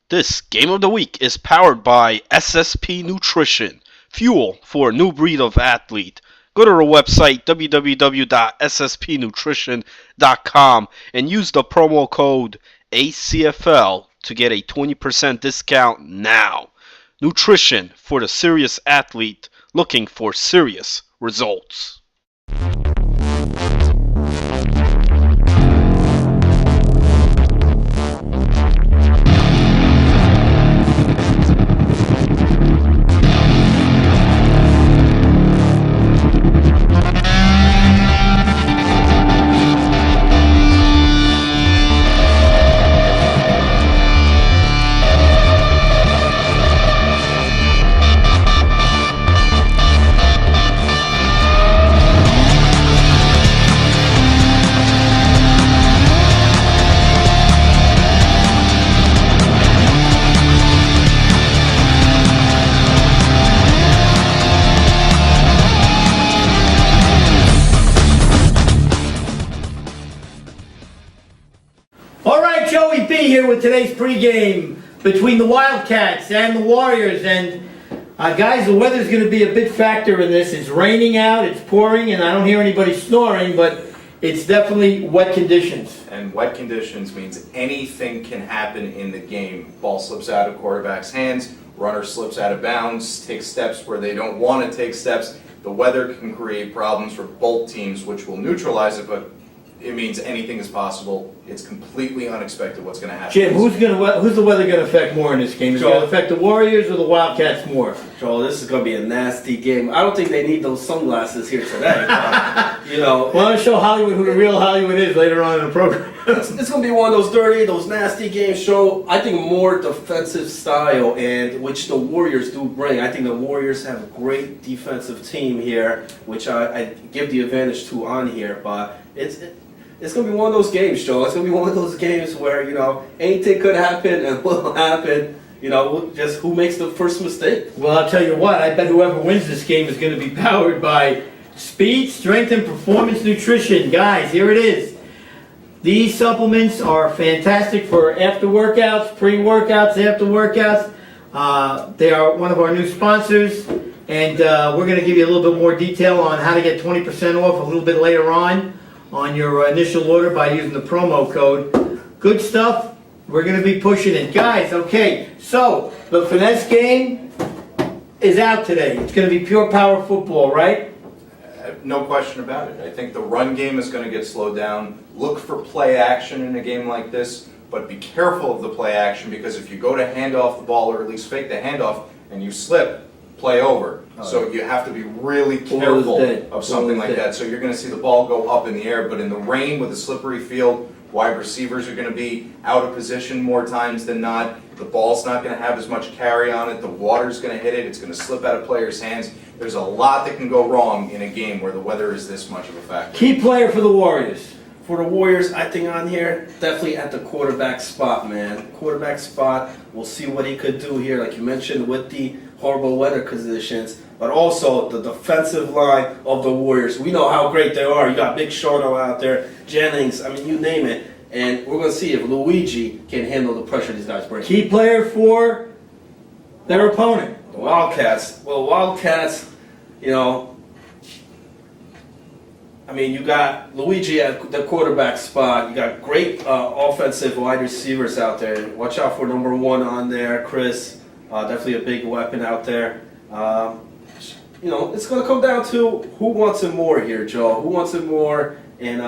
This Game of the Week is powered by SSP Nutrition, fuel for a new breed of athlete. Go to our website, www.sspnutrition.com, and use the promo code ACFL to get a 20% discount now. Nutrition for the serious athlete looking for serious results. Here with today's pregame between the Wildcats and the Warriors, and guys, the weather's going to be a big factor in this. It's raining out, it's pouring, and I don't hear anybody snoring, but it's definitely wet conditions. And wet conditions means anything can happen in the game. Ball slips out of quarterback's hands, runner slips out of bounds, takes steps where they don't want to take steps. The weather can create problems for both teams, which will neutralize it, but it means anything is possible. It's completely unexpected what's going to happen. Jim, who's the weather going to affect more in this game? Is it going to affect the Warriors or the Wildcats more? Joel, this is going to be a nasty game. I don't think they need those sunglasses here today. Well, I'll show Hollywood who the real Hollywood is later on in the program. It's going to be one of those dirty, those nasty games. Show, I think, more defensive style, and which the Warriors do bring. I think the Warriors have a great defensive team here, which I give the advantage to on here. But it's going to be one of those games, Joe. It's going to be one of those games where, anything could happen and will happen. Just who makes the first mistake. Well, I'll tell you what, I bet whoever wins this game is going to be powered by Speed, Strength, and Performance Nutrition. Guys, here it is. These supplements are fantastic for after workouts, pre-workouts, after workouts. They are one of our new sponsors, and we're going to give you a little bit more detail on how to get 20% off a little bit later on your initial order by using the promo code. Good stuff. We're going to be pushing it. Guys, okay, so the finesse game is out today. It's going to be pure power football, right? No question about it. I think the run game is going to get slowed down. Look for play action in a game like this, but be careful of the play action, because if you go to hand off the ball, or at least fake the handoff, and you slip, play over. So you have to be really careful of something like that. So you're going to see the ball go up in the air, but in the rain with a slippery field, wide receivers are going to be out of position more times than not. The ball's not going to have as much carry on it. The water's going to hit it. It's going to slip out of players' hands. There's a lot that can go wrong in a game where the weather is this much of a factor. Key player for the Warriors. For the Warriors, I think on here, definitely at the quarterback spot, man. Quarterback spot, we'll see what he could do here, like you mentioned, with the horrible weather conditions, but also the defensive line of the Warriors. We know how great they are. You got Big Shorto out there, Jennings, I mean, you name it. And we're going to see if Luigi can handle the pressure these guys bring. Key player for their opponent. The Wildcats. Well, Wildcats, you got Luigi at the quarterback spot. You got great offensive wide receivers out there. Watch out for number 1 on there, Chris. Definitely a big weapon out there. It's going to come down to who wants it more here, Joe. Who wants it more? And,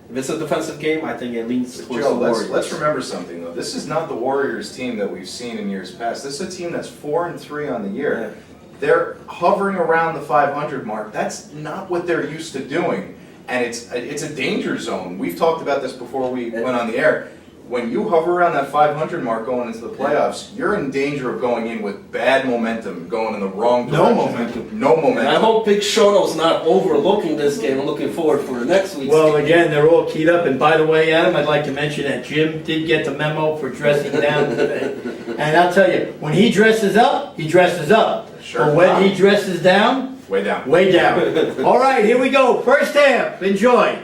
if it's a defensive game, I think it leans towards the Warriors. Let's remember something, though. This is not the Warriors team that we've seen in years past. This is a team that's 4-3 on the year. Yeah. They're hovering around the 500 mark. That's not what they're used to doing, and it's a danger zone. We've talked about this before we went on the air. When you hover around that 500 mark going into the playoffs, you're in danger of going in with bad momentum, going in the wrong direction. No momentum. And I hope Big Shorto's not overlooking this game. I'm looking forward for the next week's Well, game. again, they're all keyed up. And by the way, Adam, I'd like to mention that Jim did get the memo for dressing down today. And I'll tell you, when he dresses up, he dresses up. Sure. But when he dresses down, way down. Way down. All right, here we go. First half. Enjoy.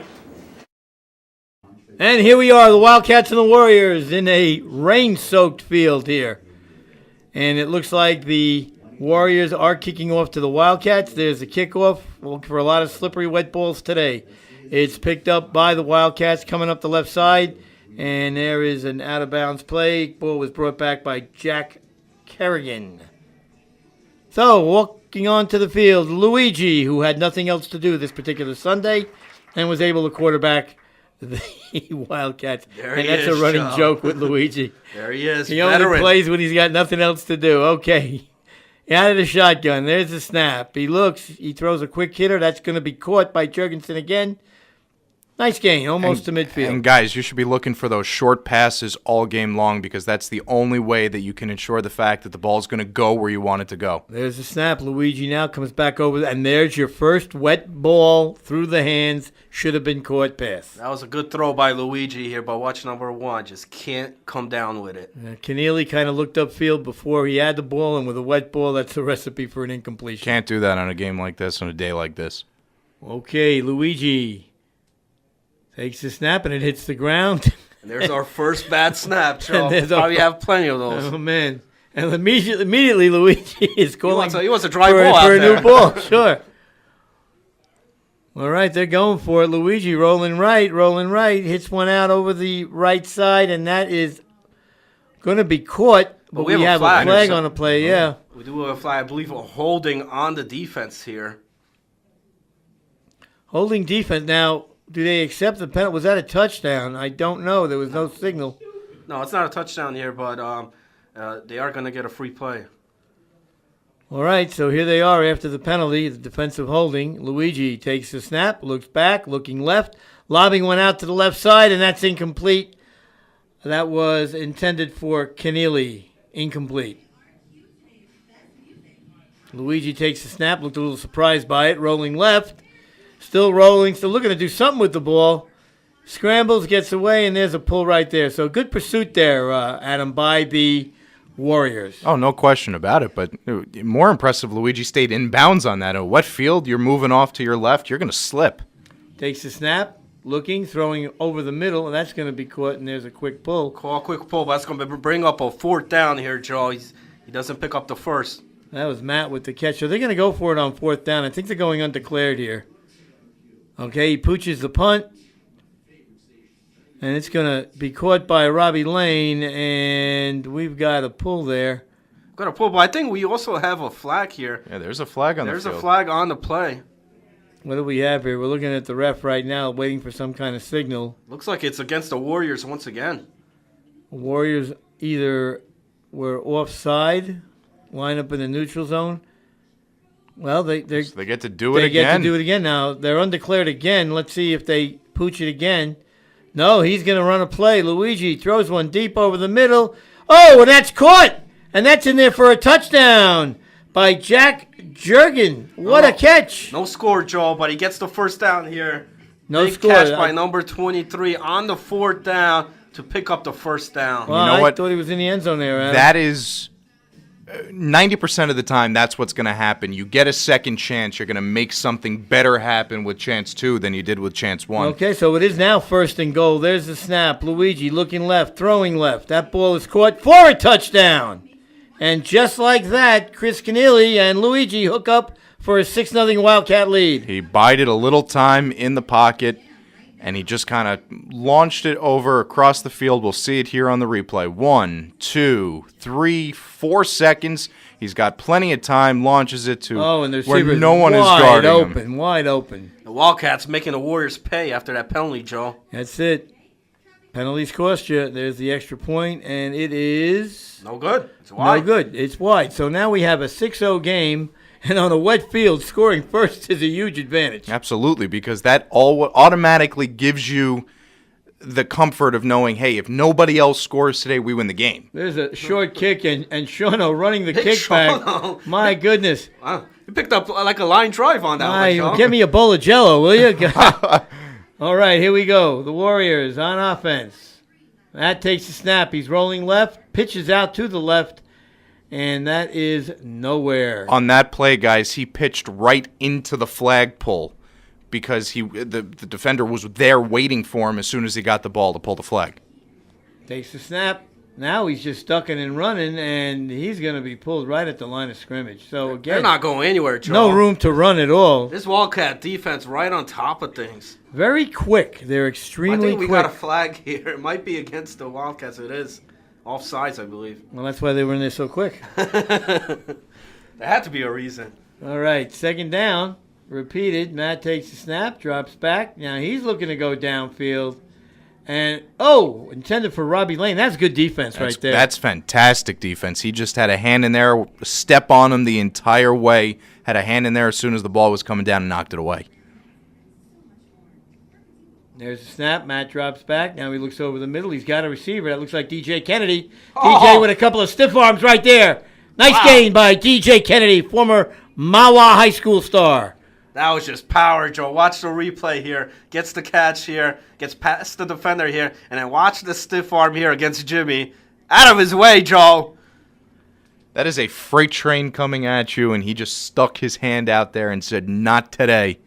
And here we are, the Wildcats and the Warriors in a rain-soaked field here. And it looks like the Warriors are kicking off to the Wildcats. There's a kickoff. We'll look for a lot of slippery wet balls today. It's picked up by the Wildcats coming up the left side. And there is an out-of-bounds play. Ball was brought back by Jack Kerrigan. So, walking onto the field, Luigi, who had nothing else to do this particular Sunday, and was able to quarterback the Wildcats. And that's a running joke with Luigi. There he is. He only plays when he's got nothing else to do. Okay. Out of the shotgun. There's the snap. He looks. He throws a quick hitter. That's going to be caught by Jurgensen again. Nice gain, almost to midfield. And guys, you should be looking for those short passes all game long because that's the only way that you can ensure the fact that the ball's going to go where you want it to go. There's the snap. Luigi now comes back over, and there's your first wet ball through the hands. Should have been caught pass. That was a good throw by Luigi here, but watch number 1. Just can't come down with it. Keneally kind of looked upfield before he had the ball, and with a wet ball, that's a recipe for an incompletion. Can't do that on a game like this, on a day like this. Okay, Luigi takes the snap, and it hits the ground. And there's our first bad snap, Joe. Probably have plenty of those. Oh, man. And immediately Luigi is calling he wants a dry ball for out a there. new ball. Sure. All right, they're going for it. Luigi rolling right, hits one out over the right side, and that is going to be caught. But we have a flag on the play, yeah. We do have a flag. I believe a holding on the defense here. Holding defense. Now, do they accept the penalty? Was that a touchdown? I don't know. There was no signal. No, it's not a touchdown here, but they are going to get a free play. All right, so here they are after the penalty, the defensive holding. Luigi takes the snap, looks back, looking left, lobbing one out to the left side, and that's incomplete. That was intended for Keneally. Incomplete. Luigi takes the snap, looked a little surprised by it, rolling left. Still rolling, still looking to do something with the ball. Scrambles, gets away, and there's a pull right there. So good pursuit there, Adam, by the Warriors. Oh, no question about it. But more impressive, Luigi stayed in bounds on that. A wet field, you're moving off to your left, you're going to slip. Takes the snap, looking, throwing over the middle, and that's going to be caught, and there's a quick pull. Quick pull, but that's going to bring up a 4th down here, Joe. He doesn't pick up the first. That was Matt with the catch. So they're going to go for it on 4th down. I think they're going undeclared here. Okay, he pooches the punt, and it's going to be caught by Robbie Lane, and we've got a pull there. Got a pull, but I think we also have a flag here. Yeah, there's a flag on the field. There's a flag on the play. What do we have here? We're looking at the ref right now, waiting for some kind of signal. Looks like it's against the Warriors once again. Warriors either were offside, line up in the neutral zone. Well, they get to do it again. They get to do it again now. They're undeclared again. Let's see if they pooch it again. No, he's going to run a play. Luigi throws one deep over the middle. Oh, and that's caught. And that's in there for a touchdown by Jack Jurgen. What a catch. No score, Joe, but he gets the first down here. No Big score. Catch by number 23 on the 4th down to pick up the first down. Well, I thought he was in the end zone there, Adam. That is 90% of the time, that's what's going to happen. You get a second chance, you're going to make something better happen with chance 2 than you did with chance 1. Okay, so it is now 1st and goal. There's the snap. Luigi looking left, throwing left. That ball is caught for a touchdown. And just like that, Chris Keneally and Luigi hook up for a 6-0 Wildcat lead. He bided a little time in the pocket, and he just kind of launched it over across the field. We'll see it here on the replay. 1, 2, 3, 4 seconds. He's got plenty of time, launches it to where no one is guarding him. Wide open. The Wildcats making the Warriors pay after that penalty, Joe. That's it. Penalties cost you. There's the extra point, and it is no good. It's wide. No good. It's wide. So now we have a 6-0 game, and on a wet field, scoring first is a huge advantage. Absolutely, because that automatically gives you the comfort of knowing, hey, if nobody else scores today, we win the game. There's a short kick, and Shauno running the kickback. My goodness. Wow. You picked up like a line drive on that one, Joe. Give me a bowl of Jell-O, will you? All right, here we go. The Warriors on offense. That takes the snap. He's rolling left, pitches out to the left, and that is nowhere. On that play, guys, he pitched right into the flagpole. because the defender was there waiting for him as soon as he got the ball to pull the flag. Takes the snap. Now he's just ducking and running, and he's going to be pulled right at the line of scrimmage. So, again, They're not going anywhere, Joe. no room to run at all. This Wildcat defense right on top of things. Very quick. They're I extremely think we quick. got a flag here. It might be against the Wildcats. It is. Offsides, I believe. Well, that's why they were in there so quick. There had to be a reason. All right, second down. Repeated. Matt takes the snap, drops back. Now he's looking to go downfield. And, intended for Robbie Lane. That's good defense right there. That's fantastic defense. He just had a hand in there, step on him the entire way, had a hand in there as soon as the ball was coming down and knocked it away. There's the snap. Matt drops back. Now he looks over the middle. He's got a receiver. That looks like DJ Kennedy. DJ with a couple of stiff arms right there. Nice gain by DJ Kennedy, former Mawa High School star. That was just power, Joe. Watch the replay here. Gets the catch here. Gets past the defender here. And then watch the stiff arm here against Jimmy. Out of his way, Joe. That is a freight train coming at you, and he just stuck his hand out there and said, "Not today."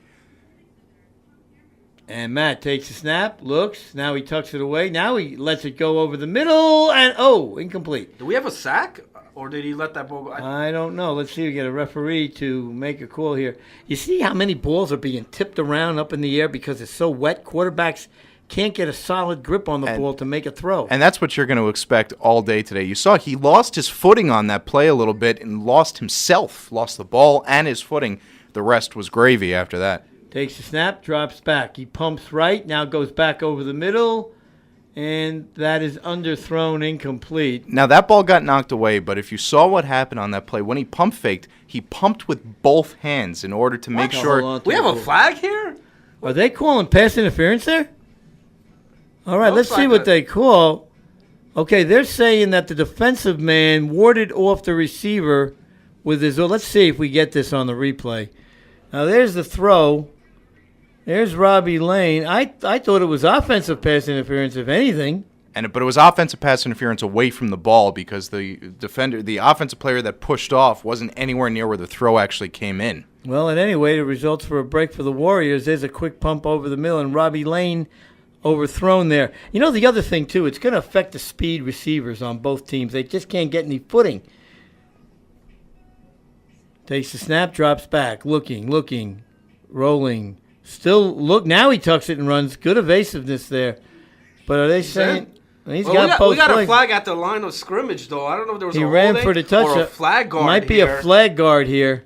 And Matt takes the snap, looks. Now he tucks it away. Now he lets it go over the middle, and incomplete. Do we have a sack? Or did he let that ball go? I don't know. Let's see. We get a referee to make a call here. You see how many balls are being tipped around up in the air because it's so wet? Quarterbacks can't get a solid grip on the ball to make a throw. And that's what you're going to expect all day today. You saw he lost his footing on that play a little bit and lost himself. Lost the ball and his footing. The rest was gravy after that. Takes the snap, drops back. He pumps right, now goes back over the middle, and that is underthrown, incomplete. Now, that ball got knocked away, but if you saw what happened on that play, when he pump faked, he pumped with both hands in order to make sure. We have a flag here? Are they calling pass interference there? All right, Looks let's see like what it. they call. Okay, they're saying that the defensive man warded off the receiver with his. Let's see if we get this on the replay. Now, there's the throw. There's Robbie Lane. I thought it was offensive pass interference, if anything. But it was offensive pass interference away from the ball because the offensive player that pushed off wasn't anywhere near where the throw actually came in. Well, at any rate, it results for a break for the Warriors. There's a quick pump over the middle, and Robbie Lane overthrown there. You know, the other thing, too, it's going to affect the speed receivers on both teams. They just can't get any footing. Takes the snap, drops back, looking, rolling. Still look. Now he tucks it and runs. Good evasiveness there. But are they saying he's got both? We got a legs. flag at the line of scrimmage, though. I don't know if there was He a ran holding for the touchdown. or a flag guard. Might be here. a flag guard here,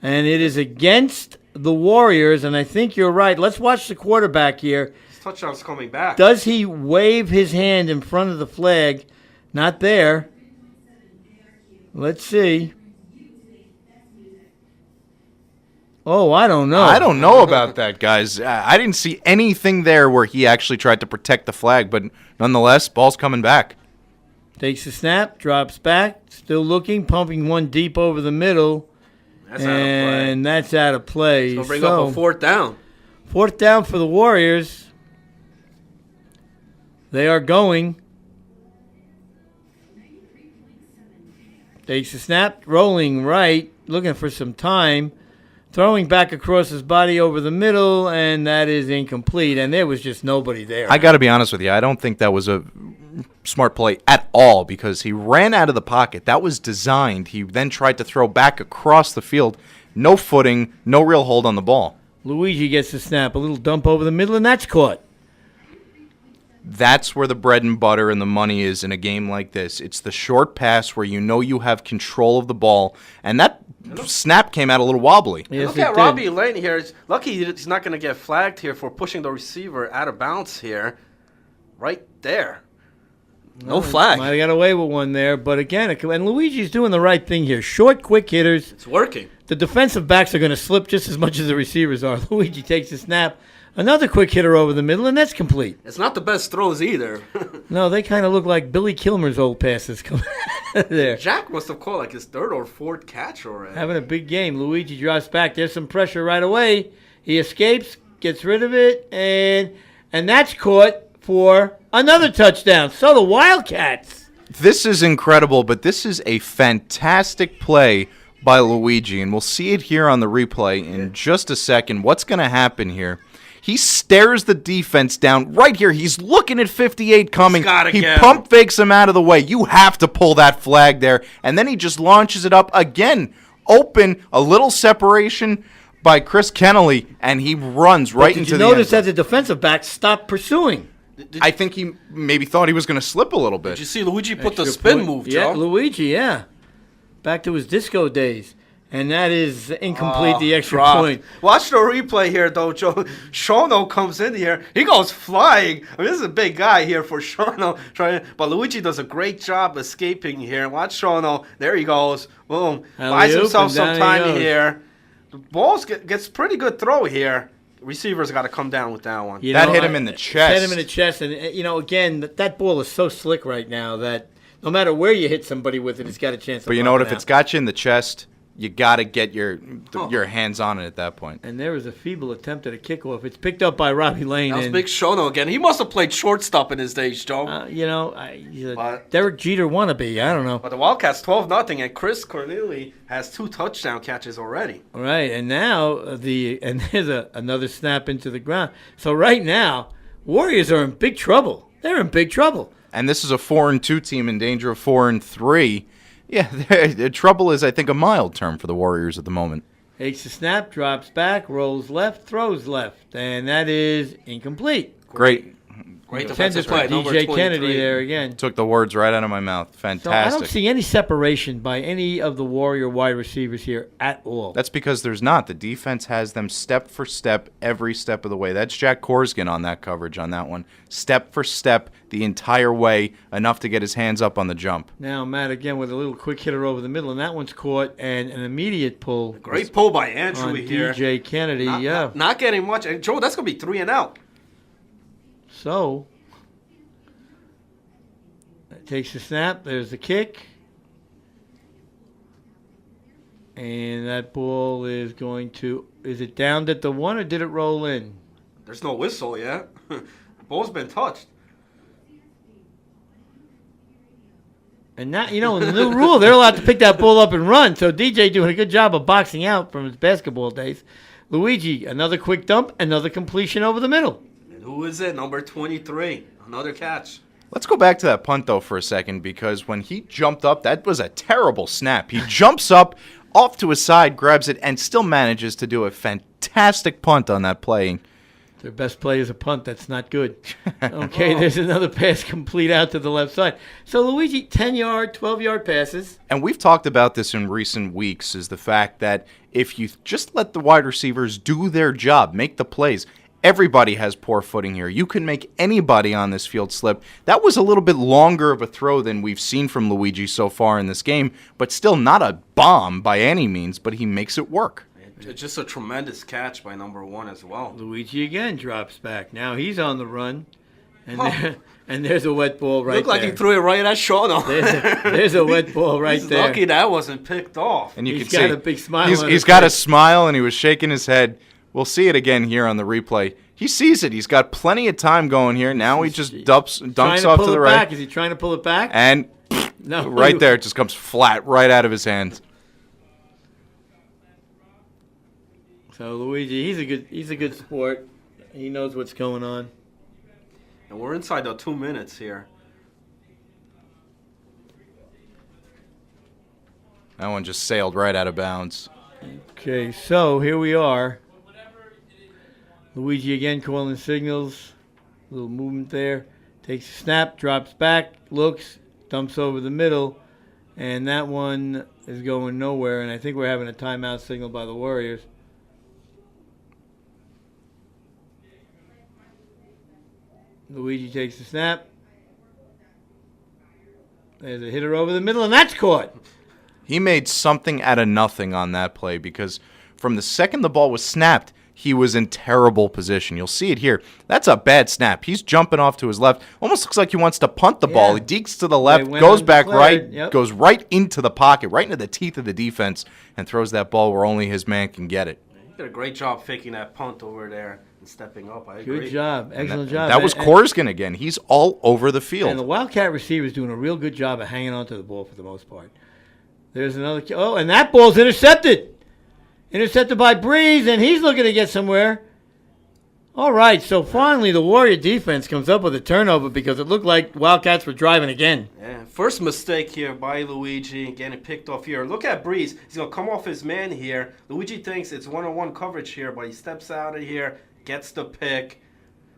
and it is against the Warriors. And I think you're right. Let's watch the quarterback here. His touchdown's coming back. Does he wave his hand in front of the flag? Not there. Let's see. Oh, I don't know. I don't know about that, guys. I didn't see anything there where he actually tried to protect the flag, but nonetheless, ball's coming back. Takes the snap, drops back, still looking, pumping one deep over the middle, That's out of play. and that's out of play. So bring up a fourth down. Fourth down for the Warriors. They are going. Takes the snap, rolling right, looking for some time. Throwing back across his body over the middle, and that is incomplete. And there was just nobody there. I got to be honest with you. I don't think that was a smart play at all because he ran out of the pocket. That was designed. He then tried to throw back across the field. No footing, no real hold on the ball. Luigi gets the snap, a little dump over the middle, and that's caught. That's where the bread and butter and the money is in a game like this. It's the short pass where you know you have control of the ball, and that snap came out a little wobbly. Yes, Look it at did. Robbie Lane here. It's lucky he's not going to get flagged here for pushing the receiver out of bounds here. Right there. No flag. Might have got away with one there, but again, and Luigi's doing the right thing here. Short, quick hitters. It's working. The defensive backs are going to slip just as much as the receivers are. Luigi takes the snap. Another quick hitter over the middle, and that's complete. It's not the best throws either. No, they kind of look like Billy Kilmer's old passes coming there. Jack must have caught like his third or fourth catch already. Having a big game. Luigi drops back. There's some pressure right away. He escapes, gets rid of it, and that's caught for another touchdown. So the Wildcats. This is incredible, but this is a fantastic play by Luigi, and we'll see it here on the replay in just a second. What's going to happen here? He stares the defense down right here. He's looking at 58 coming. He pump fakes him out of the way. You have to pull that flag there. And then he just launches it up again. Open, a little separation by Chris Kennelly, and he runs right into the end zone. Did you notice that the defensive back stopped pursuing? I think he maybe thought he was going to slip a little bit. Did you see Luigi put the spin move, Joe? Yeah, Luigi, yeah. Back to his disco days. And that is incomplete, the extra point. Watch the replay here, though, Joe. Shono comes in here. He goes flying. I mean, this is a big guy here for Shono. But Luigi does a great job escaping here. Watch Shono. There he goes. Boom. Buys himself some time here. The ball gets pretty good throw here. Receivers got to come down with that one. That hit him in the chest. Hit him in the chest. And, again, that ball is so slick right now that no matter where you hit somebody with it, it's got a chance. But you know what? If it's got you in the chest, you got to get your hands on it at that point. And there was a feeble attempt at a kickoff. It's picked up by Robbie Lane. That was Big Shono again. He must have played shortstop in his days, Joe. Derek Jeter wannabe. I don't know. But the Wildcats 12-0, and Chris Corneli has 2 touchdown catches already. All right, and now there's another snap into the ground. So right now, Warriors are in big trouble. They're in big trouble. And this is a 4-2 team in danger of 4-3. Yeah, the trouble is, I think, a mild term for the Warriors at the moment. Takes the snap, drops back, rolls left, throws left, and that is incomplete. Great defensive play. DJ Kennedy there again. Took the words right out of my mouth. Fantastic. So I don't see any separation by any of the Warrior wide receivers here at all. That's because there's not. The defense has them step for step every step of the way. That's Jack Korsgen on that coverage on that one. Step for step the entire way, enough to get his hands up on the jump. Now Matt again with a little quick hitter over the middle, and that one's caught, and an immediate pull. Great pull by Andrew here. DJ Kennedy, not getting much. And Joe, that's going to be 3 and out. So, takes the snap. There's the kick. And that ball is going to... Is it downed at the 1 or did it roll in? There's no whistle yet. The ball's been touched. And now, in the new rule, they're allowed to pick that ball up and run. So DJ doing a good job of boxing out from his basketball days. Luigi, another quick dump, another completion over the middle. Who is it? Number 23. Another catch. Let's go back to that punt, though, for a second, because when he jumped up, that was a terrible snap. He jumps up, off to his side, grabs it, and still manages to do a fantastic punt on that play. Their best play is a punt. That's not good. Okay, there's another pass complete out to the left side. So Luigi, 10-yard, 12-yard passes. And we've talked about this in recent weeks, is the fact that if you just let the wide receivers do their job, make the plays, everybody has poor footing here. You can make anybody on this field slip. That was a little bit longer of a throw than we've seen from Luigi so far in this game, but still not a bomb by any means, but he makes it work. Just a tremendous catch by number 1 as well. Luigi again drops back. Now he's on the run, and there's a wet ball right there. Looked like he threw it right at Shono. There's a wet ball right there. He's lucky that wasn't picked off. And he's got a big smile. He's got a smile, and he was shaking his head. We'll see it again here on the replay. He sees it. He's got plenty of time going here. Now he just dunks off to the right. Back. Is he trying to pull it back? And no, right there, it just comes flat right out of his hands. So Luigi, he's a good sport. He knows what's going on. And we're inside the 2 minutes here. That one just sailed right out of bounds. Okay, so here we are. Luigi again calling signals. A little movement there. Takes a snap, drops back, looks, dumps over the middle, and that one is going nowhere. And I think we're having a timeout signal by the Warriors. Luigi takes the snap. There's a hitter over the middle, and that's caught. He made something out of nothing on that play because from the second the ball was snapped, he was in terrible position. You'll see it here. That's a bad snap. He's jumping off to his left. Almost looks like he wants to punt the ball. He dekes to the left, goes back right, goes right into the pocket, right into the teeth of the defense, and throws that ball where only his man can get it. He did a great job faking that punt over there and stepping up. I agree. Good job. Excellent job. That was Korsgen again. He's all over the field. And the Wildcat receiver is doing a real good job of hanging on to the ball for the most part. There's another. Oh, and that ball's intercepted. Intercepted by Breeze, and he's looking to get somewhere. All right, so finally the Warrior defense comes up with a turnover because it looked like Wildcats were driving again. Yeah, first mistake here by Luigi, getting picked off here. Look at Breeze. He's going to come off his man here. Luigi thinks it's one-on-one coverage here, but he steps out of here, gets the pick.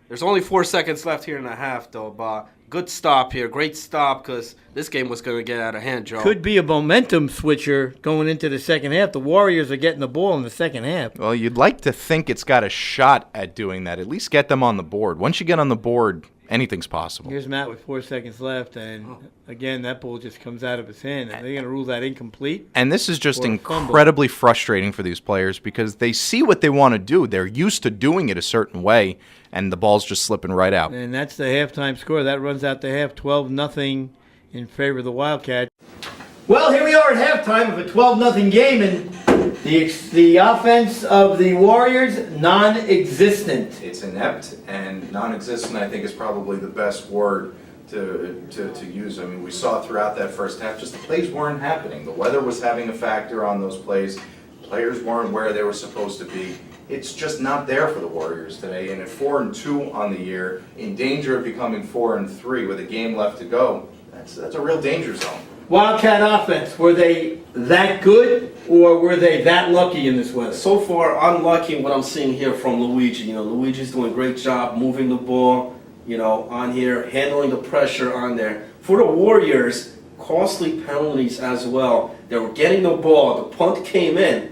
There's only 4 seconds left here in the half, though, but good stop here. Great stop because this game was going to get out of hand, Joe. Could be a momentum switcher going into the second half. The Warriors are getting the ball in the second half. Well, you'd like to think it's got a shot at doing that. At least get them on the board. Once you get on the board, anything's possible. Here's Matt with 4 seconds left, and again, that ball just comes out of his hand. Are they going to rule that incomplete? And this is just Or a fumble. incredibly frustrating for these players because they see what they want to do. They're used to doing it a certain way, and the ball's just slipping right out. And that's the halftime score. That runs out to half, 12-0 in favor of the Wildcats. Well, here we are at halftime of a 12-0 game, and the offense of the Warriors, non-existent. It's inept, and non-existent I think is probably the best word to use. I mean, we saw throughout that first half, just the plays weren't happening. The weather was having a factor on those plays. Players weren't where they were supposed to be. It's just not there for the Warriors today, and at 4-2 on the year, in danger of becoming 4-3 with a game left to go, that's a real danger zone. Wildcat offense, were they that good, or were they that lucky in this weather? So far, unlucky what I'm seeing here from Luigi. Luigi's doing a great job moving the ball, on here, handling the pressure on there. For the Warriors, costly penalties as well. They were getting the ball. The punt came in,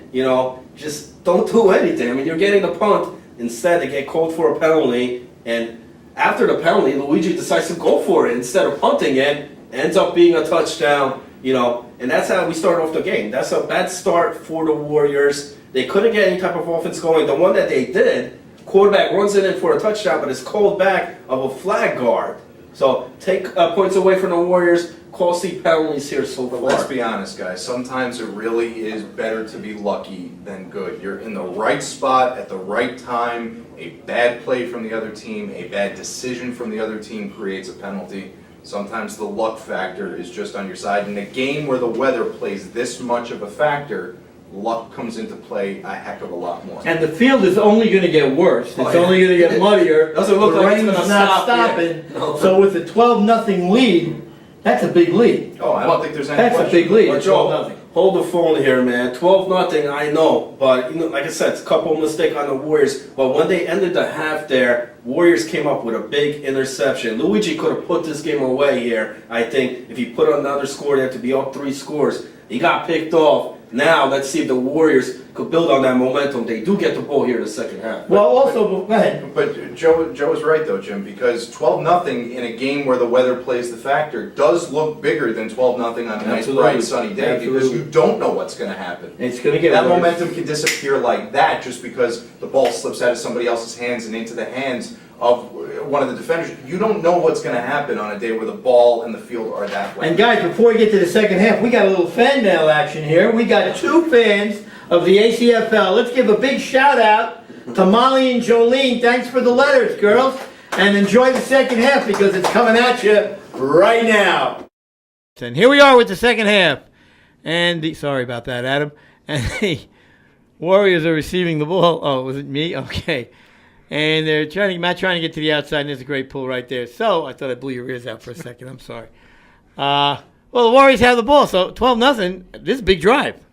just don't do anything. I mean, you're getting the punt. Instead, they get called for a penalty, and after the penalty, Luigi decides to go for it instead of punting it. Ends up being a touchdown, and that's how we start off the game. That's a bad start for the Warriors. They couldn't get any type of offense going. The one that they did, quarterback runs it in for a touchdown, but it's called back of a flag guard. So take points away from the Warriors. Costly penalties here so far. But let's be honest, guys. Sometimes it really is better to be lucky than good. You're in the right spot at the right time. A bad play from the other team, a bad decision from the other team creates a penalty. Sometimes the luck factor is just on your side. In a game where the weather plays this much of a factor, luck comes into play a heck of a lot more. And the field is only going to get worse. It's only going to get muddier. Doesn't look the like it's rain's gonna not stop stopping. No. So with a 12-0 lead, that's a big lead. Oh, I don't think there's any That's question. a big lead. But Joe, hold the phone here, man. 12-0, I know. But, like I said, it's a couple of mistakes on the Warriors. But when they ended the half there, Warriors came up with a big interception. Luigi could have put this game away here, I think. If he put another score, they have to be up 3 scores. He got picked off. Now, let's see if the Warriors could build on that momentum. They do get the ball here in the second half. Well, also, go ahead. But Joe is right, though, Jim, because 12-0 in a game where the weather plays the factor does look bigger than 12-0 on a nice, Absolutely. bright, sunny day because Absolutely. you don't know what's going to happen. It's going to get That worse. momentum can disappear like that just because the ball slips out of somebody else's hands and into the hands of one of the defenders. You don't know what's going to happen on a day where the ball and the field are that way. And guys, before we get to the second half, we got a little fan mail action here. We got 2 fans of the ACFL. Let's give a big shout out to Molly and Jolene. Thanks for the letters, girls. And enjoy the second half because it's coming at you right now. And here we are with the second half. And sorry about that, Adam. And the Warriors are receiving the ball. Oh, was it me? Okay. And they're trying to get to the outside, and there's a great pull right there. So I thought I blew your ears out for a second. I'm sorry. Well, the Warriors have the ball, so 12-0. This is a big drive.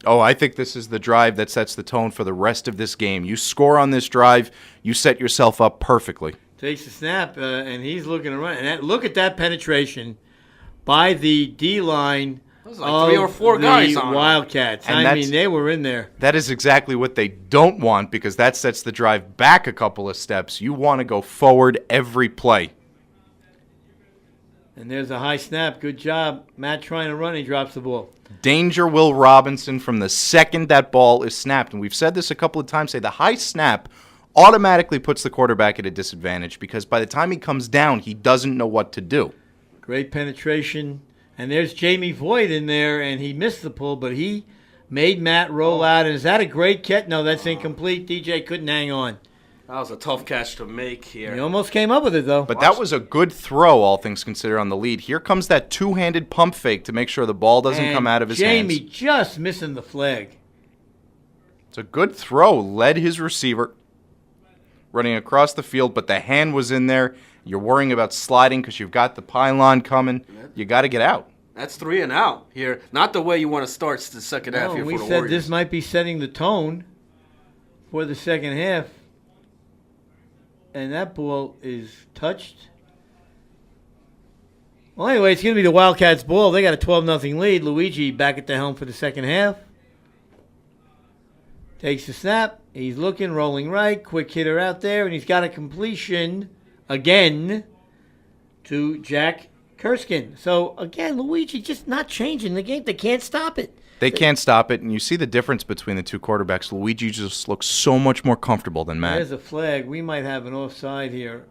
Oh, I think this is the drive that sets the tone for the rest of this game. You score on this drive, you set yourself up perfectly. Takes the snap, and he's looking to run. And look at that penetration by the D-line There's like 3 or 4 guys on it. Wildcats. And I mean, they were in there. That is exactly what they don't want because that sets the drive back a couple of steps. You want to go forward every play. And there's a high snap. Good job. Matt trying to run. He drops the ball. Danger Will Robinson from the second that ball is snapped. And we've said this a couple of times. Say the high snap automatically puts the quarterback at a disadvantage because by the time he comes down, he doesn't know what to do. Great penetration. And there's Jamie Voigt in there, and he missed the pull, but he made Matt roll out. And is that a great catch? No, that's incomplete. DJ couldn't hang on. That was a tough catch to make He here. almost came up with it, though. But that was a good throw, all things considered, on the lead. Here comes that two-handed pump fake to make sure the ball doesn't And come out of his Jamie hands. just missing the flag. It's a good throw. Led his receiver running across the field, but the hand was in there. You're worrying about sliding because you've got the pylon coming. You got to get out. That's 3 and out here. Not the way you want to start the second half No, here we for the said Warriors. this might be setting the tone for the second half. And that ball is touched. Well, anyway, it's going to be the Wildcats' ball. They got a 12-0 lead. Luigi back at the helm for the second half. Takes the snap. He's looking, rolling right. Quick hitter out there. And he's got a completion again to Jack Kurskin. So, again, Luigi just not changing the game. They can't stop it. They can't stop it, and you see the difference between the two quarterbacks. Luigi just looks so much more comfortable than Matt. There's a flag. We might have an offside here.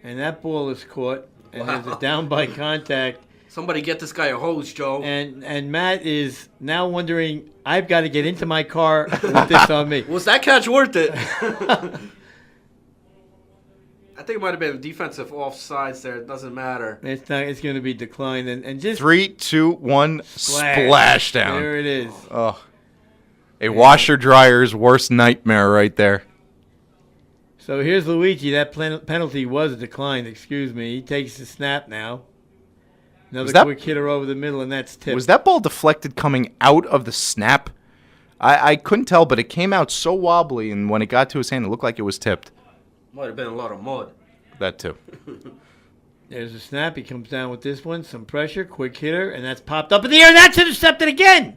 And that ball is caught. And there's a down by contact. Somebody get this guy a hose, Joe. And Matt is now wondering, I've got to get into my car with this on me. Was that catch worth it? I think it might have been defensive offsides there. It doesn't matter. It's going to be declined. And just 3, 2, 1, splash down. There it is. Oh, a washer-dryer's worst nightmare right there. So here's Luigi. That penalty was declined, excuse me. He takes the snap now. Another quick hitter over the middle, and that's tipped. Was that ball deflected coming out of the snap? I couldn't tell, but it came out so wobbly, and when it got to his hand, it looked like it was tipped. Might have been a lot of mud. That too. There's a snap. He comes down with this one. Some pressure. Quick hitter. And that's popped up in the air. And that's intercepted again.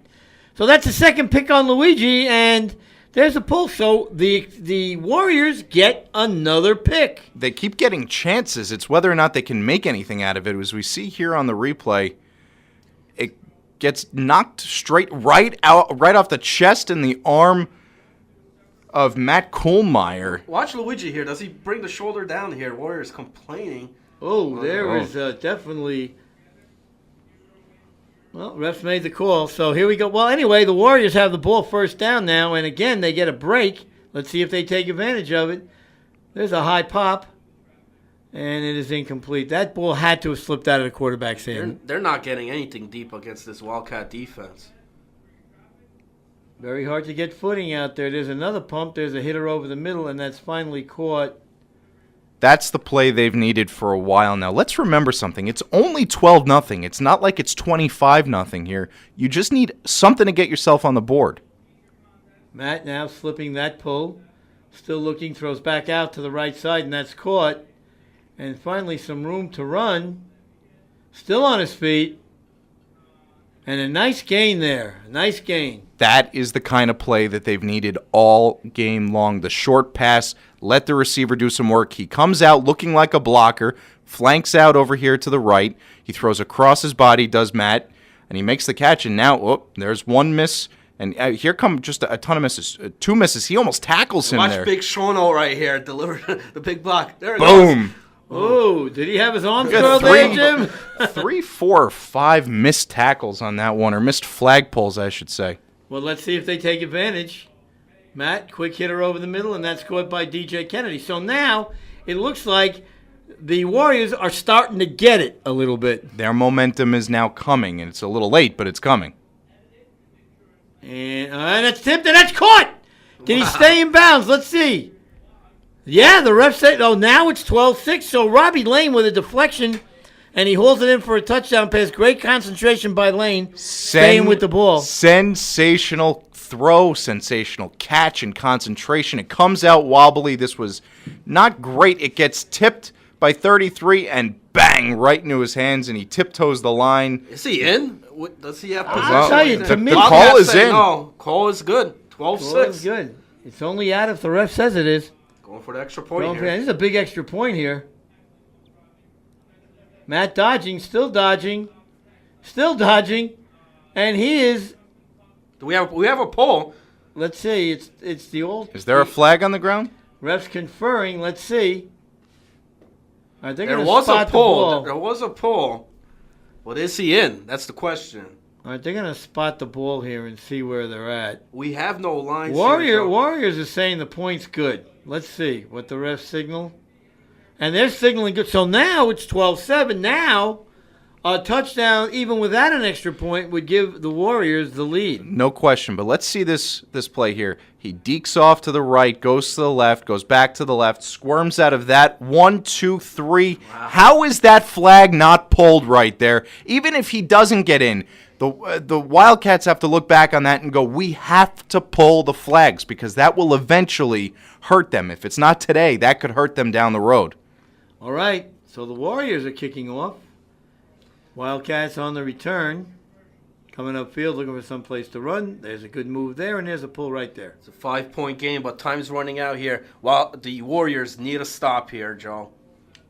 So that's the second pick on Luigi. And there's a pull. So the Warriors get another pick. They keep getting chances. It's whether or not they can make anything out of it. As we see here on the replay, it gets knocked straight right off the chest and the arm of Matt Kohlmeyer. Watch Luigi here. Does he bring the shoulder down here? Warriors complaining. Oh, there was definitely... Well, refs made the call, so here we go. Well, anyway, the Warriors have the ball first down now, and again, they get a break. Let's see if they take advantage of it. There's a high pop, and it is incomplete. That ball had to have slipped out of the quarterback's hand. They're not getting anything deep against this Wildcat defense. Very hard to get footing out there. There's another pump. There's a hitter over the middle, and that's finally caught. That's the play they've needed for a while now. Let's remember something. It's only 12-0. It's not like it's 25-0 here. You just need something to get yourself on the board. Matt now slipping that pull. Still looking, throws back out to the right side, and that's caught. And finally some room to run. Still on his feet. And a nice gain there. A nice gain. That is the kind of play that they've needed all game long. The short pass, let the receiver do some work. He comes out looking like a blocker, flanks out over here to the right. He throws across his body, does Matt, and he makes the catch. And now, there's one miss. And here come just a ton of misses. 2 misses. He almost tackles him Watch there. Big Shono right here deliver the big block. There it goes. Boom. Oh, did he have his arms Got curled there, Jim? 3, 4, or 5 missed tackles on that one, or missed flag pulls, I should say. Well, let's see if they take advantage. Matt, quick hitter over the middle, and that's caught by DJ Kennedy. So now it looks like the Warriors are starting to get it a little bit. Their momentum is now coming, and it's a little late, but it's coming. And that's tipped, and that's caught. Can he stay in bounds? Let's see. Yeah, the ref said, now it's 12-6. So Robbie Lane with a deflection, and he hauls it in for a touchdown pass. Great concentration by Lane, staying with the ball. Sensational throw, sensational catch, and concentration. It comes out wobbly. This was not great. It gets tipped by 33, and bang, right into his hands, and he tiptoes the line. Is he in? Does he have possession? I'll tell you, to the me, call is in. No, call is good. 12-6. Well, it's good. It's only out if the ref says it is. Going for the extra point here. This is a big extra point here. Matt dodging, still dodging, and he is. Do we have a poll? Let's see. It's the old. Is there a flag on the ground? Refs conferring. Let's see. All right, There was a poll. There was a poll. But is he in? That's the question. All right, they're gonna spot the ball here and see where they're at. We have no lines. Here, so Warriors are saying the point's good. Let's see what the refs signal. And they're signaling good. So now it's 12-7. Now a touchdown, even without an extra point, would give the Warriors the lead. No question, but let's see this play here. He dekes off to the right, goes to the left, goes back to the left, squirms out of that. 1, 2, 3. Wow. How is that flag not pulled right there? Even if he doesn't get in, the Wildcats have to look back on that and go, we have to pull the flags because that will eventually hurt them. If it's not today, that could hurt them down the road. All right, so the Warriors are kicking off. Wildcats on the return. Coming upfield, looking for some place to run. There's a good move there, and there's a pull right there. It's a 5-point game, but time's running out here. Well, the Warriors need a stop here, Joe.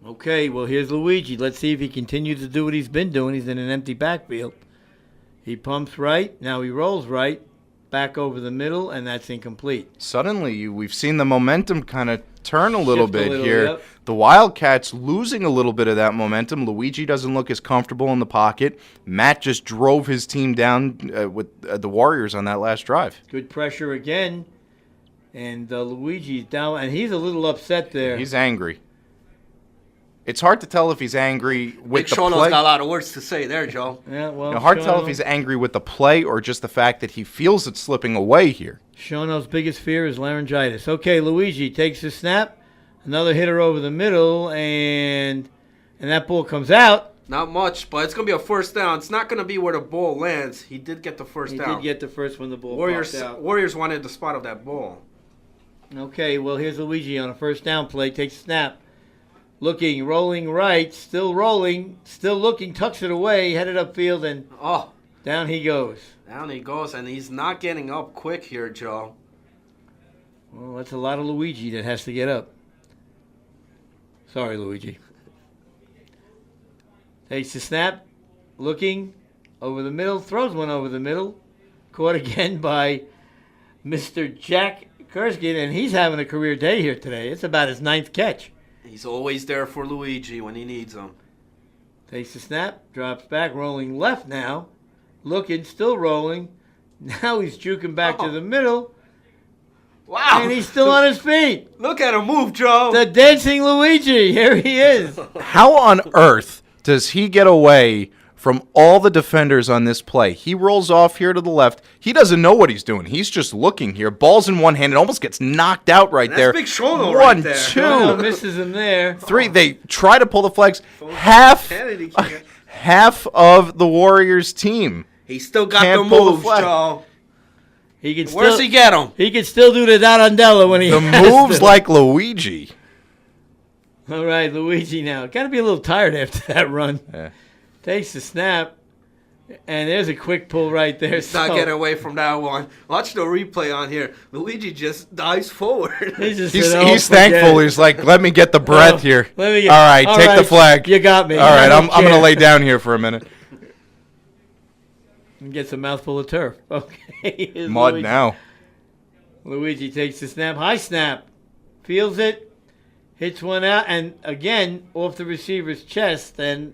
Okay, well, here's Luigi. Let's see if he continues to do what he's been doing. He's in an empty backfield. He pumps right. Now he rolls right. Back over the middle, and that's incomplete. Suddenly, we've seen the momentum kind of turn a little bit here. Yep. The Wildcats losing a little bit of that momentum. Luigi doesn't look as comfortable in the pocket. Matt just drove his team down with the Warriors on that last drive. Good pressure again, and Luigi's down, and he's a little upset there. He's angry. It's hard to tell if he's angry with the Shauno's play. got a lot of words to say there, Joe. Yeah, well, Hard to tell if he's angry with the play or just the fact that he feels it slipping away here. Shauno's biggest fear is laryngitis. Okay, Luigi takes the snap. Another hitter over the middle, and that ball comes out. Not much, but it's going to be a first down. It's not going to be where the ball lands. He did get the first down. He did get the first when the ball popped out. Warriors wanted the spot of that ball. Okay, well, here's Luigi on a first down play. Takes a snap. Looking, rolling right, still rolling, still looking, tucks it away, headed upfield, and down he goes. Down he goes, and he's not getting up quick here, Joe. Well, that's a lot of Luigi that has to get up. Sorry, Luigi. Takes the snap, looking, over the middle, throws one over the middle. Caught again by Mr. Jack Kurskin, and he's having a career day here today. It's about his 9th catch. He's always there for Luigi when he needs him. Takes the snap, drops back, rolling left now. Looking, still rolling. Now he's juking back to the middle. Wow. And he's still on his feet. Look at him move, Joe. The dancing Luigi. Here he is. How on earth does he get away from all the defenders on this play? He rolls off here to the left. He doesn't know what he's doing. He's just looking here. Ball's in one hand. It almost gets knocked out right there. That's big shoulder 1, right there. 2. Shauno misses him there. 3. They try to pull the flags. Half of the Warriors team. He still got Can't the pull the moves, flag. Joe. He can Where's still, he get him? He can still do the Darandella when he The has moves to. like Luigi. All right, Luigi now. Got to be a little tired after that run. Yeah. Takes the snap, and there's a quick pull right there. He's not getting away from that one. Watch the replay on here. Luigi just dives forward. He's thankful. He's like, let me get the breath here. All right, take the flag. You got me. All right, I'm going to lay down here for a minute. And gets a mouthful of turf. Okay. Mud now. Luigi takes the snap. High snap. Feels it. Hits one out. And again, off the receiver's chest. And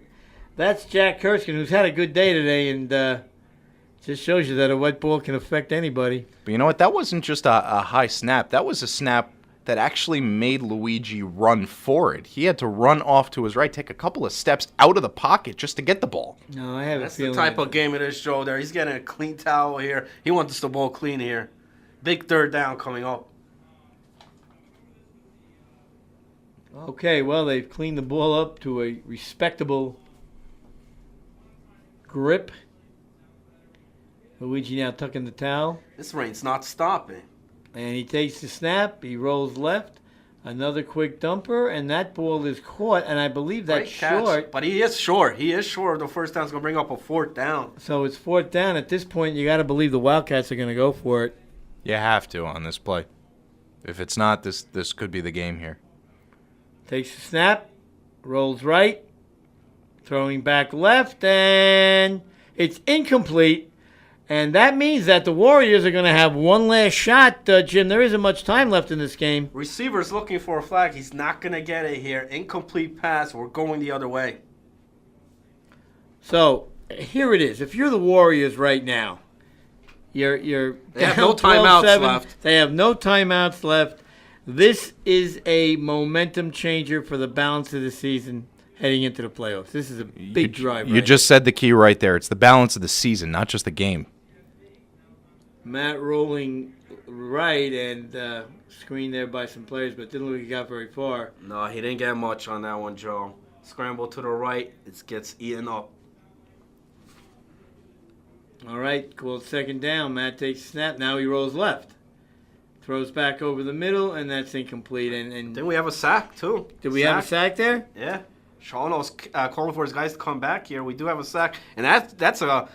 that's Jack Kurskin, who's had a good day today. And just shows you that a wet ball can affect anybody. But you know what? That wasn't just a high snap. That was a snap that actually made Luigi run for it. He had to run off to his right, take a couple of steps out of the pocket just to get the ball. No, I have That's a feeling. the type of game it is, Joe. There, he's getting a clean towel here. He wants the ball clean here. Big third down coming up. Okay, well, they've cleaned the ball up to a respectable grip. Luigi now tucking the towel. This rain's not stopping. And he takes the snap. He rolls left. Another quick dumper. And that ball is caught. And I believe that's Great catch. short. But he is short. He is short. The first down's going to bring up a 4th down. So it's 4th down. At this point, you got to believe the Wildcats are going to go for it. You have to on this play. If it's not, this could be the game here. Takes the snap. Rolls right. Throwing back left. And it's incomplete. And that means that the Warriors are going to have one last shot, Jim. There isn't much time left in this game. Receiver's looking for a flag. He's not going to get it here. Incomplete pass. We're going the other way. So here it is. If you're the Warriors right now, you're They have down no timeouts 12-7. left. They have no timeouts left. This is a momentum changer for the balance of the season heading into the playoffs. This is a big drive. You just said the key right there. It's the balance of the season, not just the game. Matt rolling right and screened there by some players, but didn't look like he got very far. No, he didn't get much on that one, Joe. Scramble to the right, it gets eaten up. All right, called second down. Matt takes a snap. Now he rolls left. Throws back over the middle, and that's incomplete. And Then we have a sack, too. did we have a sack there? Yeah. Shawno's calling for his guys to come back here. We do have a sack. And that's a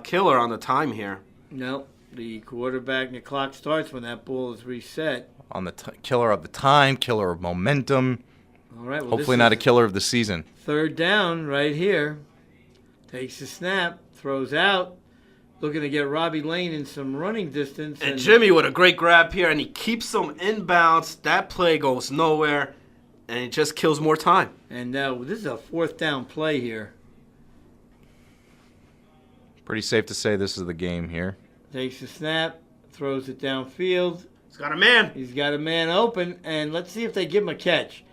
killer on the time here. No. The quarterback and the clock starts when that ball is reset. On the killer of the time, killer of momentum. All right. Well, Hopefully not a killer of the season. Third down right here. Takes a snap. Throws out. Looking to get Robbie Lane in some running distance. And Jimmy with a great grab here, and he keeps them inbounds. That play goes nowhere, and it just kills more time. And this is a fourth down play here. Pretty safe to say this is the game here. Takes a snap. Throws it downfield. He's got a man. He's got a man open, and let's see if they give him a catch.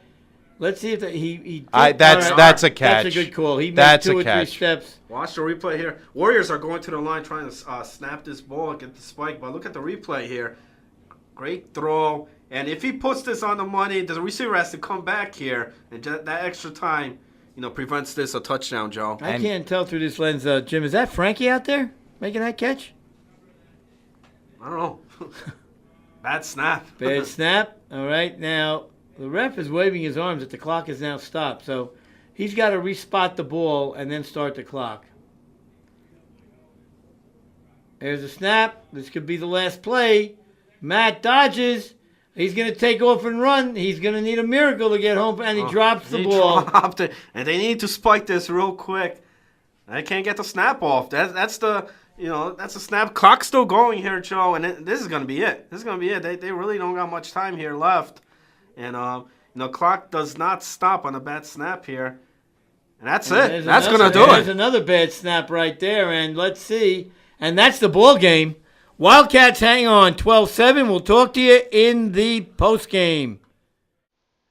Let's see if he that's a catch. That's a good call. He made That's two a or three catch. steps. Watch the replay here. Warriors are going to the line trying to snap this ball and get the spike, but look at the replay here. Great throw. And if he puts this on the money, the receiver has to come back here, and that extra time, prevents this a touchdown, Joe. I can't tell through this lens, Jim. Is that Frankie out there making that catch? I don't know. Bad snap. Bad snap. All right, now the ref is waving his arms that the clock is now stopped, so he's got to respot the ball and then start the clock. There's a snap. This could be the last play. Matt dodges. He's going to take off and run. He's going to need a miracle to get home, and he drops the ball. Dropped it, and they need to spike this real quick. They can't get the snap off. That's the snap. Clock's still going here, Joe, and this is going to be it. This is going to be it. They really don't got much time here left. And, clock does not stop on a bad snap here. And that's it. That's going to do it. There's another bad snap right there, and let's see. And that's the ball game. Wildcats hang on 12-7. We'll talk to you in the postgame.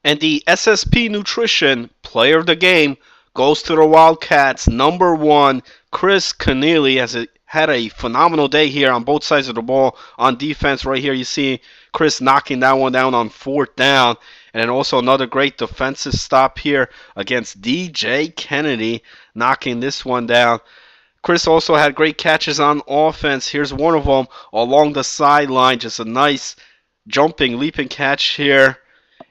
And the SSP Nutrition Player of the Game goes to the Wildcats. Number 1, Chris Keneally has had a phenomenal day here on both sides of the ball. On defense right here, you see Chris knocking that one down on 4th down. And then also another great defensive stop here against DJ Kennedy, knocking this one down. Chris also had great catches on offense. Here's one of them along the sideline. Just a nice jumping, leaping catch here.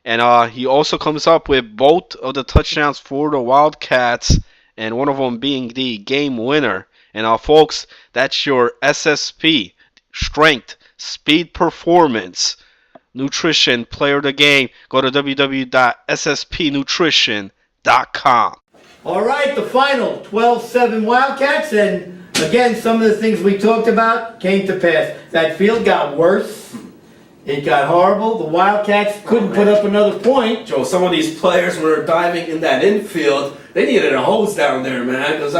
And he also comes up with both of the touchdowns for the Wildcats, and one of them being the game winner. And folks, that's your SSP, Strength, Speed, Performance, Nutrition Player of the Game. Go to www.sspnutrition.com. All right, the final 12-7 Wildcats, and again, some of the things we talked about came to pass. That field got worse. It got horrible. The Wildcats couldn't put up another point. Joe, some of these players were diving in that infield. They needed a hose down there, man. Because,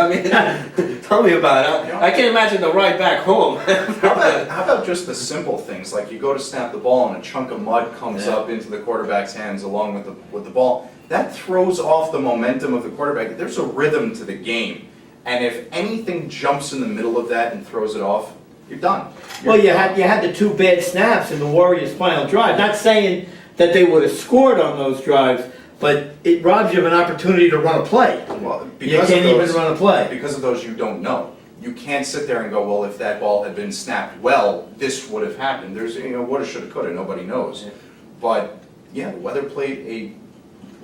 tell me about it. I can't imagine the ride back home. How about just the simple things, like you go to snap the ball and a chunk of mud comes up into the quarterback's hands along with the ball. That throws off the momentum of the quarterback. There's a rhythm to the game. And if anything jumps in the middle of that and throws it off, you're done. Well, you had the two bad snaps in the Warriors' final drive. Not saying that they would have scored on those drives, but it robs you of an opportunity to run a play. Well, You can't even run a play. Because of those, you don't know. You can't sit there and go, well, if that ball had been snapped well, this would have happened. There's, woulda, shoulda, coulda, nobody knows. But, yeah, the weather played a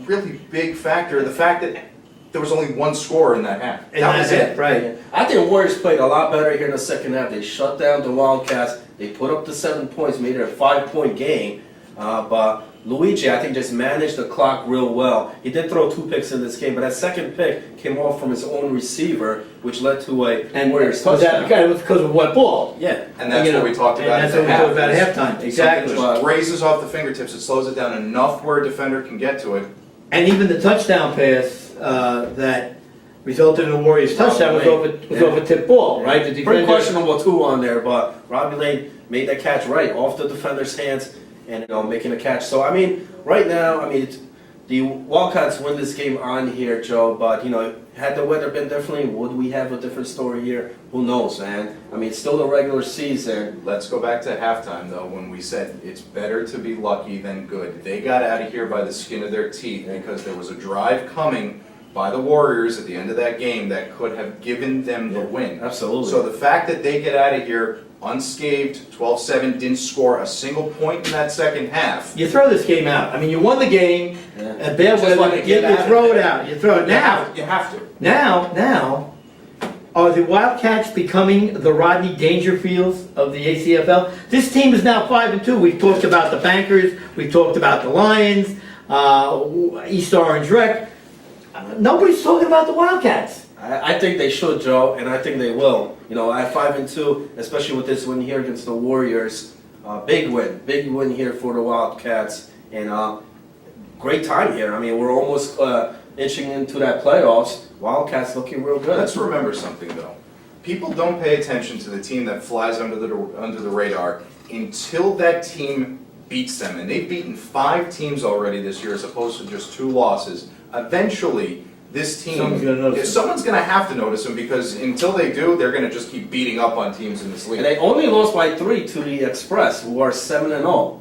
really big factor. The fact that there was only one score in that half. And that was it, right. I think the Warriors played a lot better here in the second half. They shut down the Wildcats. They put up the 7 points, made it a 5-point game. But Luigi, I think, just managed the clock real well. He did throw 2 picks in this game, but that second pick came off from his own receiver, which led to a Warriors touchdown. It was because of what ball? Yeah. And that's what we talked about. And that's what we talked about at halftime. Exactly. Something just grazes off the fingertips. It slows it down enough where a defender can get to it. And even the touchdown pass that resulted in a Warriors touchdown was over tip ball, right? The Pretty defender, questionable too on there, but Robbie Lane made that catch right off the defender's hands, and making a catch. So I mean, right now, I mean, the Wildcats win this game on here, Joe. But had the weather been differently, would we have a different story here? Who knows, man? I mean, it's still the regular season. Let's go back to halftime, though, when we said it's better to be lucky than good. They got out of here by the skin of their teeth because there was a drive coming by the Warriors at the end of that game that could have given them the win. Absolutely. So the fact that they get out of here unscathed, 12-7, didn't score a single point in that second half. You throw this game out. I mean, you won the game. Bad Just weather. let it You get out of throw it there. out. You throw it now. You have to. Now, are the Wildcats becoming the Rodney Dangerfields of the ACFL? This team is now 5-2. We've talked about the Bankers. We've talked about the Lions, East Orange Rec. Nobody's talking about the Wildcats. I think they should, Joe, and I think they will. At 5-2, especially with this win here against the Warriors, big win here for the Wildcats, and great time here. I mean, we're almost inching into that playoffs. Wildcats looking real good. Let's remember something, though. People don't pay attention to the team that flies under the radar until that team beats them, and they've beaten 5 teams already this year as opposed to just 2 losses. Eventually, this team, someone's going to have to notice them because until they do, they're going to just keep beating up on teams in this league. And they only lost by 3 to the Express, who are 7-0.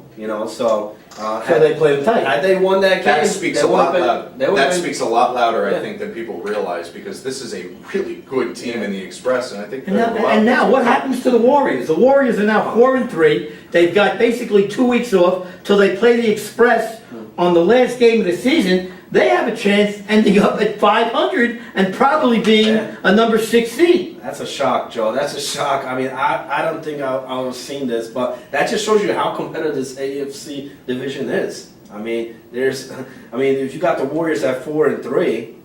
So they play them tight. Had they won that game, That speaks a lot louder. That been, speaks a lot louder, I Yeah. think, than people realize because this is a really good team in the Express, and I think. And now, what happens to the Warriors? The Warriors are now 4-3. They've got basically 2 weeks off till they play the Express on the last game of the season. They have a chance ending up at 500 and probably being a number 6 seed. That's a shock, Joe. That's a shock. I mean, I don't think I would have seen this, but that just shows you how competitive this AFC division is. I mean, if you got the Warriors at 4-3,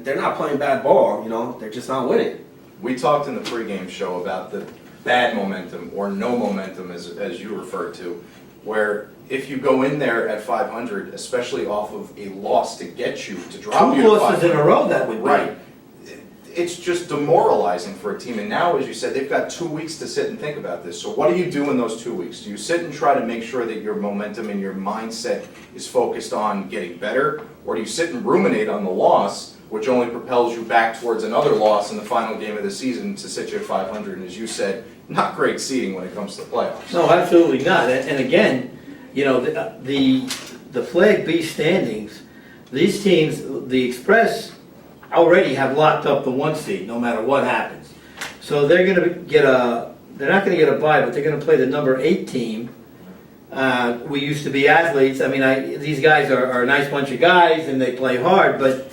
they're not playing bad ball. They're just not winning. We talked in the pregame show about the bad momentum or no momentum, as you referred to, where if you go in there at 500, especially off of a loss to get you to drop you 2 to losses 500, in a row, that would be. right? It's just demoralizing for a team. And now, as you said, they've got 2 weeks to sit and think about this. So what do you do in those 2 weeks? Do you sit and try to make sure that your momentum and your mindset is focused on getting better? Or do you sit and ruminate on the loss, which only propels you back towards another loss in the final game of the season to sit you at 500? And as you said, not great seeding when it comes to the playoffs. No, absolutely not. And again, the Flag B standings, these teams, the Express already have locked up the 1 seed no matter what happens. So they're going to get they're not going to get a bye, but they're going to play the number 8 team. We used to be athletes. I mean, these guys are a nice bunch of guys and they play hard, but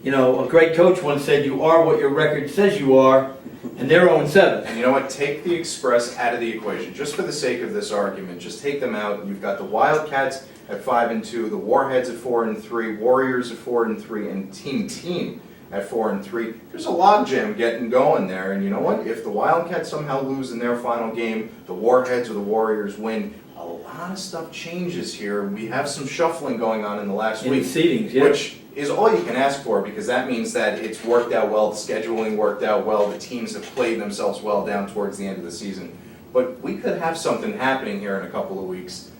a great coach once said, you are what your record says you are, and they're 0-7. And you know what? Take the Express out of the equation. Just for the sake of this argument, just take them out. You've got the Wildcats at 5-2, the Warheads at 4-3, Warriors at 4-3, and Team at 4-3. There's a logjam getting going there. And you know what? If the Wildcats somehow lose in their final game, the Warheads or the Warriors win, a lot of stuff changes here. We have some shuffling going on in the last week. Seedings, yeah. Which is all you can ask for because that means that it's worked out well, the scheduling worked out well, the teams have played themselves well down towards the end of the season. But we could have something happening here in a couple of weeks.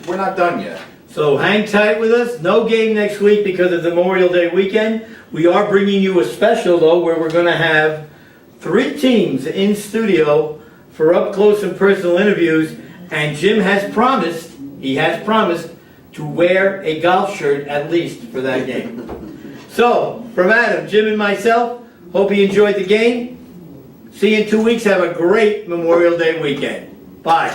We're not done yet. So hang tight with us. No game next week because of the Memorial Day weekend. We are bringing you a special, though, where we're going to have 3 teams in studio for up-close and personal interviews. And Jim has promised, to wear a golf shirt at least for that game. So, from Adam, Jim, and myself, hope you enjoyed the game. See you in 2 weeks. Have a great Memorial Day weekend. Bye.